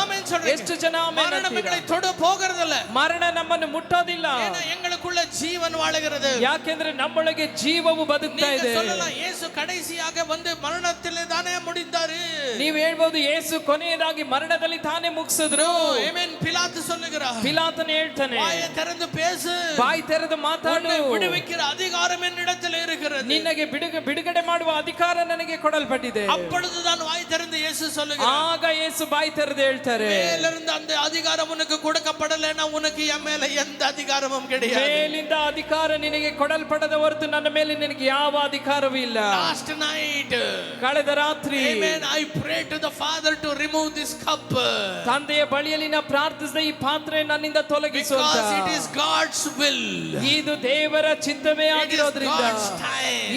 ஆமென் சொல்றீங்க. ಎಷ್ಟು ಜನ ಆಮೆನ್ மரணம் ಅಂತೀರಾ? எங்களை தொட போகிறதில்ல. ಮರಣ ನಮ್ಮನ್ನು ಮುಟ್ಟೋದಿಲ್ಲ. ஏன்னா எங்களுக்குள்ள ஜீவன் வாழுகிறது. ಯಾಕೆಂದ್ರೆ ನಮ್ಮೊಳಗೆ ಜೀವವು ಬದುಕ್ತಾ நீங்க ಇದೆ. சொல்லலாம் இயேசு கடைசியாக வந்து மரணத்திலே தானே முடிந்தாரு. ನೀವು ಹೇಳ್ಬೋದು ಯೇಸು ಕೊನೆಯದಾಗಿ ಮರಣದಲ್ಲಿ ತಾನೇ ಮುಗಿಸಿದ್ರು. ಆಮೆನ್. ಪಿಲಾತ சொல்லுகிறார். ಪಿಲಾತನು ಹೇಳ್ತಾನೆ, வாயை திறந்து பேசு, ಬಾಯಿ ತೆರೆದು ಮಾತಾಡು, விடுவிக்கிற அதிகாரம் என்னிடத்தில் இருக்கிறது, ನಿನಗೆ ಬಿಡುಗಡೆ ಮಾಡುವ ಅಧಿಕಾರ ನನಗೆ ಕೊಡಲ್ಪಟ್ಟಿದೆ. அப்பொழுதுதான் வாய் திறந்து இயேசு சொல்லுகிறார். ಆಗ ಯೇಸು ಬಾಯಿ ತೆರೆದು ಹೇಳ್ತಾರೆ, மேலிருந்து அந்த அதிகாரம் உனக்கு கொடுக்கப்படலைன்னா உனக்கு என் மேல எந்த அதிகாரமும் கிடையாது. ಮೇಲಿಂದ ಅಧಿಕಾರ ನಿನಗೆ ಕೊಡಲ್ಪಡದ ಹೊರತು ನನ್ನ ಮೇಲೆ ನಿನಗೆ ಯಾವ ಅಧಿಕಾರವೂ ಇಲ್ಲ. Last night, ಕಳೆದ ರಾತ್ರಿ, amen, I prayed to the Father to remove this cup. ತಂದೆಯ ಬಳಿಯಲ್ಲಿ ನಾ ಪ್ರಾರ್ಥಿಸಿದ ಈ ಪಾತ್ರೆ ನನ್ನಿಂದ ತೊಲಗಿಸು ಅಂತ. Because it is God's will. ಇದು ದೇವರ ಚಿತ್ತವೇ ಆಗಿರೋದ್ರಿಂದ,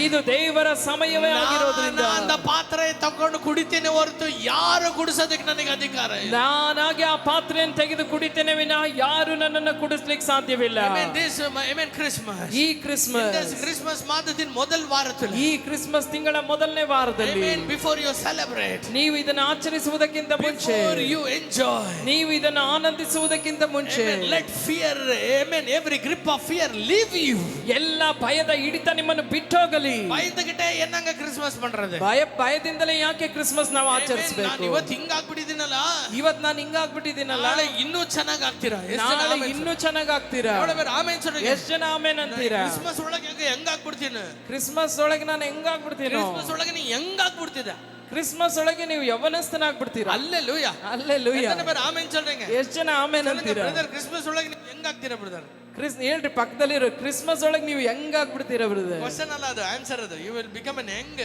ಇದು ದೇವರ ಸಮಯವೇ ಆಗಿರೋದ್ರಿಂದ அந்த பாத்திரை ತಕೊಂಡು ಕುಡಿತೇನೆ ಹೊರತು ಯಾರು ಕುಡಿಸೋದಕ್ಕೆ ನನಗೆ ಅಧಿಕಾರ ಇಲ್ಲ. ನಾನಾಗಿ ಆ ಪಾತ್ರೆಯನ್ನು ತೆಗೆದು ಕುಡಿತೇನೆ ವಿನಃ ಯಾರು ನನ್ನನ್ನು ಕುಡಿಸ್ಲಿಕ್ಕೆ ಸಾಧ್ಯವಿಲ್ಲ. Amen. This, amen, Christmas. ಈ ಕ್ರಿಸ್ಮಸ್, ಕ್ರಿಸ್ಮಸ್ ಮಾದದಿನ ಮೊದಲ ವಾರದಲ್ಲಿ, ಈ ಕ್ರಿಸ್ಮಸ್ ತಿಂಗಳ ಮೊದಲನೇ ವಾರದಲ್ಲಿ, amen, before you celebrate, ನೀವು ಇದನ್ನು ಆಚರಿಸುವುದಕ್ಕಿಂತ ಮುಂಚೆ, before you enjoy, ನೀವು ಇದನ್ನು ಆನಂದಿಸುವುದಕ್ಕಿಂತ ಮುಂಚೆ, amen, let fear, amen, every grip of fear leave you. ಎಲ್ಲ ಭಯದ ಹಿಡಿತ ನಿಮ್ಮನ್ನು ಬಿಟ್ಟೋಗಲಿ. பயந்துகிட்டே என்னங்க கிறிஸ்மஸ் பண்றது? ಭಯದಿಂದಲೇ ಯಾಕೆ ಕ್ರಿಸ್ಮಸ್ ನಾವು ಆಚರಿಸಬೇಕು? ನಾನು ಇವತ್ತು ಹಿಂಗಾಗ್ಬಿಟ್ಟಿದ್ದೀನಲ್ಲ, ಇವತ್ತು ನಾನು ಹಿಂಗಾಗ್ಬಿಟ್ಟಿದ್ದೀನಲ್ಲ, ನಾಳೆ ಇನ್ನೂ ಚೆನ್ನಾಗಿ ಆಗ್ತೀರಾ? ನಾಳೆ ಇನ್ನೂ ಚೆನ್ನಾಗಿ ಆಗ್ತೀರಾ? ಆಮೆನ್ சொல்றீங்க. ಎಷ್ಟು ಜನ ಆಮೆನ್ ಅಂತೀರಾ? ಕ್ರಿಸ್ಮಸ್ ಒಳಗೆ ಹೆಂಗಾಗ್ಬಿಡ್ತೀನಿ? ಕ್ರಿಸ್ಮಸ್ ಒಳಗೆ ನಾನು ಹೆಂಗಾಗ್ಬಿಡ್ತೀನಿ? ಕ್ರಿಸ್ಮಸ್ ಒಳಗೆ ನೀ ಹೆಂಗಾಗ್ಬಿಡ್ತಿದ್ದ? ಕ್ರಿಸ್ಮಸ್ ಒಳಗೆ ನೀವು ಯೌವನಸ್ಥನಾಗ್ಬಿಡ್ತೀರಾ? அல்லேலூயா, அல்லேಲೂಯಾ. ಎಷ್ಟನ ಬೇರೆ ಆಮೆನ್ சொல்றீங்க? ಎಷ್ಟು ಜನ ಆಮೆನ್ ಅಂತೀರಾ? ಬ್ರದರ್, ಕ್ರಿಸ್ಮಸ್ ಒಳಗೆ ನೀವು ಹೆಂಗಾಗ್ತೀರಾ ಬ್ರದರ್? ಹೇಳ್ರಿ, ಪಕ್ಕದಲ್ಲಿರೋ ಕ್ರಿಸ್ಮಸ್ ಒಳಗೆ ನೀವು ಹೆಂಗಾಗ್ಬಿಡ್ತೀರಾ ಬ್ರದರ್? ಕ್ವೆಶ್ಚನ್ ಅಲ್ಲ ಅದು, ಆನ್ಸರ್ ಅದು. You will become an young.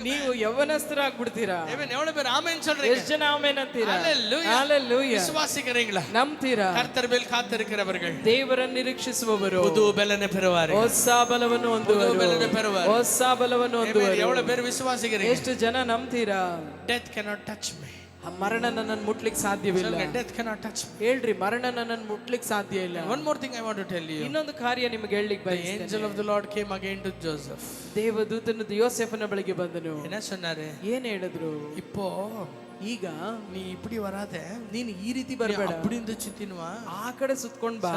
ನೀವು ಯೌವನಸ್ಥರಾಗ್ಬಿಡ್ತೀರಾ? ಆಮೆನ್. ಎவ்வளவு பேர் ಆಮೆನ್ சொல்றீங்க? ಎಷ್ಟು ಜನ ಆಮೆನ್ ಅಂತೀರಾ? அல்லேலூயா, அல்லேலூயா. விசுவாசிக்கிறீங்களா? ನಂಬ್ತೀರಾ? ಕರ್ತರ್ ಮೇಲ್ ಕಾತಿರುக்கிறவர்கள் ದೇವರನ್ನು ನಿರೀಕ್ಷಿಸುವವರು புது பலனை பெறுவார்கள். ಹೊಸ ಬಲವನ್ನು ಹೊಂದುವರು. ಹೊಸ ಬಲವನ್ನು ಹೊಂದುವರು. எவ்வளவு பேர் விசுவாசிக்கிறீங்க? ಎಷ್ಟು ಜನ ನಂಬ್ತೀರಾ? Death cannot touch me. ಮರಣ ನನ್ನನ್ನು ಮುಟ್ಲಿಕ್ಕೆ ಸಾಧ್ಯವಿಲ್ಲ. Death cannot touch me. ಹೇಳ್ರಿ, ಮರಣ ನನ್ನನ್ನು ಮುಟ್ಲಿಕ್ಕೆ ಸಾಧ್ಯ ಇಲ್ಲ. One more thing I want to tell you. ಇನ್ನೊಂದು ಕಾರ್ಯ ನಿಮಗೆ ಹೇಳಲಿಕ್ಕೆ The ಬಯಸ್ತೇನೆ. angel of the Lord came again to Joseph. ದೇವದೂತನು ಯೋಸೇಫನ ಬಳಿಗೆ ಬಂದನು. என்ன சொன்னாரு? ಏನ್ ಹೇಳಿದ್ರು? இப்போ ಈಗ ನೀ இப்படி வராத, ನೀನು ಈ ರೀತಿ ಬರಬೇಡ, அப்படி இந்த சுத்தினுவா, ಆ ಕಡೆ ಸುತ್ಕೊಂಡ್ ಬಾ,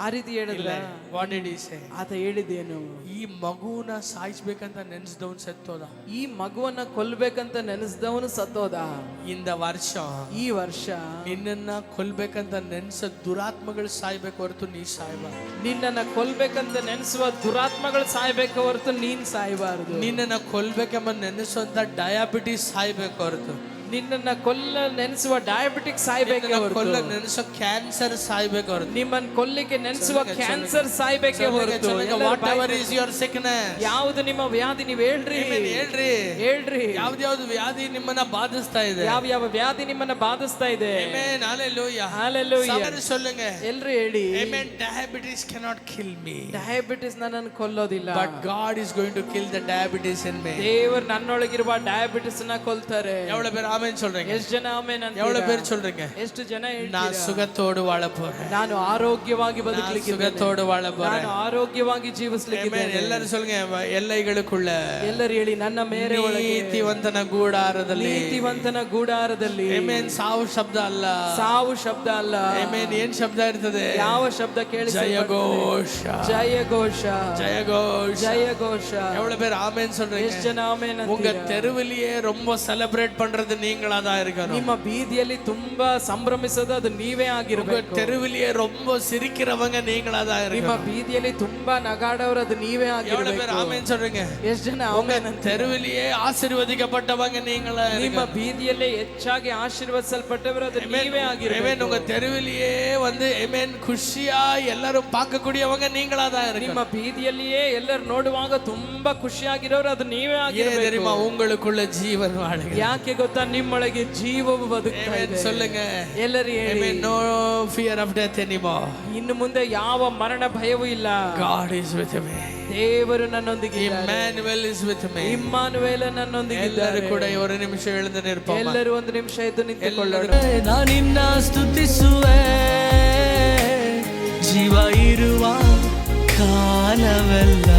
ಆ ರೀತಿ ಹೇಳಿದ್ರ? What did he say? ಆತ ಹೇಳಿದ್ದೇನು? ಈ ಮಗುನ ಸಾಯಿಸಬೇಕಂತ ನೆನೆಸಿದವನು ಸತ್ತೋದ. ಈ ಮಗುವನ್ನ ಕೊಲ್ಬೇಕಂತ ನೆನೆಸಿದವನು ಸತ್ತೋದ. இந்த வருஷம், ಈ ವರ್ಷ ನಿನ್ನನ್ನ ಕೊಲ್ಬೇಕಂತ ನೆನೆಸ ದುರಾತ್ಮಗಳು ಸಾಯ್ಬೇಕು ಹೊರತು ನೀ ಸಾಯ್ಬಾರ್ದು. ನಿನ್ನನ್ನ ಕೊಲ್ಬೇಕಂತ ನೆನೆಸುವ ದುರಾತ್ಮಗಳು ಸಾಯ್ಬೇಕು ಹೊರತು ನೀನ್ ಸಾಯ್ಬಾರ್ದು. ನಿನ್ನನ್ನ ಕೊಲ್ಬೇಕೆಂಬ ನೆನೆಸುವಂತ ಡಯಾಬಿಟಿಸ್ ಸಾಯ್ಬೇಕು ಹೊರತು, ನಿನ್ನನ್ನ ಕೊಲ್ಲ ನೆನೆಸುವ ಡಯಾಬಿಟಿಕ್ ಸಾಯ್ಬೇಕೆ ಹೊರತು, ಕೊಲ್ಲ ನೆನೆಸೋ ಕ್ಯಾನ್ಸರ್ ಸಾಯ್ಬೇಕು ಹೊರತು, ನಿಮ್ಮನ್ನ ಕೊಲ್ಲಿಕ್ಕೆ ನೆನೆಸುವ ಕ್ಯಾನ್ಸರ್ ಸಾಯ್ಬೇಕೆ ಹೊರತು, what ever is your sickness, ಯಾವುದು ನಿಮ್ಮ ವ್ಯಾಧಿ ನೀವು ಹೇಳ್ರಿ, ಹೇಳ್ರಿ, ಹೇಳ್ರಿ, ಯಾವ್ದು ವ್ಯಾಧಿ ನಿಮ್ಮನ್ನ ಬಾಧಿಸ್ತಾ ಇದೆ, ಯಾವ ವ್ಯಾಧಿ ನಿಮ್ಮನ್ನ ಬಾಧಿಸ್ತಾ ಇದೆ. Amen, hallelujah, hallelujah. சொல்லுங்க, ಎಲ್ರು ಹೇಳಿ, amen. diabetes cannot kill me, diabetes ನನ್ನನ್ನು ಕೊಲ್ಲೋದಿಲ್ಲ, but God is going to kill the diabetes in me. ದೇವರು ನನ್ನೊಳಗಿರುವ ಡಯಾಬಿಟಿಸ್ ನ ಕೊಲ್ತಾರೆ. எவ்வளவு பேர் ஆமென் சொல்றீங்க? ಎಷ್ಟು ಜನ ಆಮೆನ್ ಅಂತೀರಾ? எவ்வளவு பேர் சொல்றீங்க? ಎಷ್ಟು ಜನ ಹೇಳ್ತೀರಾ? நான் சுகத்தோடு வாழ போறேன், ನಾನು ಆರೋಗ್ಯವಾಗಿ ಬದುಕಲಿಕ್ಕೆ, சுகத்தோடு வாழ போறேன், ನಾನು ಆರೋಗ್ಯವಾಗಿ ಜೀವಿಸಲಿಕ್ಕೆ. ಎಲ್ಲರೂ சொல்லுங்க, ಎಲ್ಲೈகளுக்குள்ள, ಎಲ್ಲರೂ ಹೇಳಿ, ನನ್ನ ಮೇರೆ ಒಳಗೆ, ನೀತಿವಂತನ ಗೂಡಾರದಲ್ಲಿ, ನೀತಿವಂತನ ಗೂಡಾರದಲ್ಲಿ. ಆಮೆನ್. ಸಾವು ಶಬ್ದ ಅಲ್ಲ, ಸಾವು ಶಬ್ದ ಅಲ್ಲ. ಆಮೆನ್. ಏನ್ ಶಬ್ದ ಇರ್ತದೆ? ಯಾವ ಶಬ್ದ ಕೇಳಿ? ಜಯಘೋಷ, ಜಯಘೋಷ, ಜಯಘೋಷ, ಜಯಘೋಷ. எவ்வளவு பேர் ஆமென் சொல்றீங்க? ಎಷ್ಟು ಜನ ಆಮೆನ್ ಅಂತೀರಾ? உங்க தெருவிலேயே ரொம்ப செலிப்ரேட் பண்றது நீங்களா தான் இருக்கணும். ನಿಮ್ಮ ಬೀದಿಯಲ್ಲಿ ತುಂಬಾ ಸಂಭ್ರಮಿಸೋದು ಅದು ನೀವೇ ಆಗಿರಬೇಕು. தெருவிலேயே ரொம்ப சிரிக்கிறவங்க நீங்களா தான் இருக்கணும். ನಿಮ್ಮ ಬೀದಿಯಲ್ಲಿ ತುಂಬಾ ನಗಾಡೋರು ಅದು ನೀವೇ ಆಗಿರಬೇಕು. எவ்வளவு பேர் ஆமென் சொல்றீங்க? ಎಷ್ಟು ಜನ ಆಮೆನ್ ಅಂತೀರಾ? தெருவிலேயே ஆசீர்வதிக்கப்பட்டவங்க நீங்களா ನಿಮ್ಮ இருக்கணும். ಬೀದಿಯಲ್ಲಿ ಹೆಚ್ಚಾಗಿ ಆಶೀರ್ವದಿಸಲ್ಪಟ್ಟವರು ಅದು ನೀವೇ ಆಗಿರಬೇಕು. உங்க தெருவிலேயே வந்து ஆமென் ಖುಷಿಯಾ ಎಲ್ಲರೂ பார்க்கக்கூடியவங்க நீங்களா தான் இருக்கணும். ನಿಮ್ಮ ಬೀದಿಯಲ್ಲಿಯೇ ಎಲ್ಲರೂ ನೋಡುವಾಗ ತುಂಬಾ ಖುಷಿಯಾಗಿರೋರು ಅದು ನೀವೇ ಆಗಿರಬೇಕು. தெரியுமா? உங்களுக்குள்ள ஜீவன் வாழுகிறது. ಯಾಕೆ ಗೊತ್ತಾ? ನಿಮ್ಮೊಳಗೆ ಜೀವವು ಬದುಕ್ತಾ ಇದೆ. சொல்லுங்க, ಎಲ್ಲರೂ ಹೇಳಿ, no fear of death anymore. ಇನ್ನು ಮುಂದೆ ಯಾವ ಮರಣ ಭಯವೂ ಇಲ್ಲ. God is with me. ದೇವರು ನನ್ನೊಂದಿಗೆ ಇದ್ದಾರೆ. Emmanuel is with me. ಇಮ್ಮಾನುವೇಲ ನನ್ನೊಂದಿಗೆ ಇದ್ದಾರೆ. ಎಲ್ಲರೂ ಕೂಡ ಒಂದು ನಿಮಿಷ ಎಳೆದು ನಿಂತ್ಕೊಳ್ಳೋಣ. ಎಲ್ಲರೂ ಒಂದು ನಿಮಿಷ ಎದ್ದು ನಿಂತುಕೊಳ್ಳೋಣ. ನಾನು ನಿನ್ನ ಸ್ತುತಿಸುವೆ, ಜೀವ ಇರುವ ಕಾಲವೆಲ್ಲ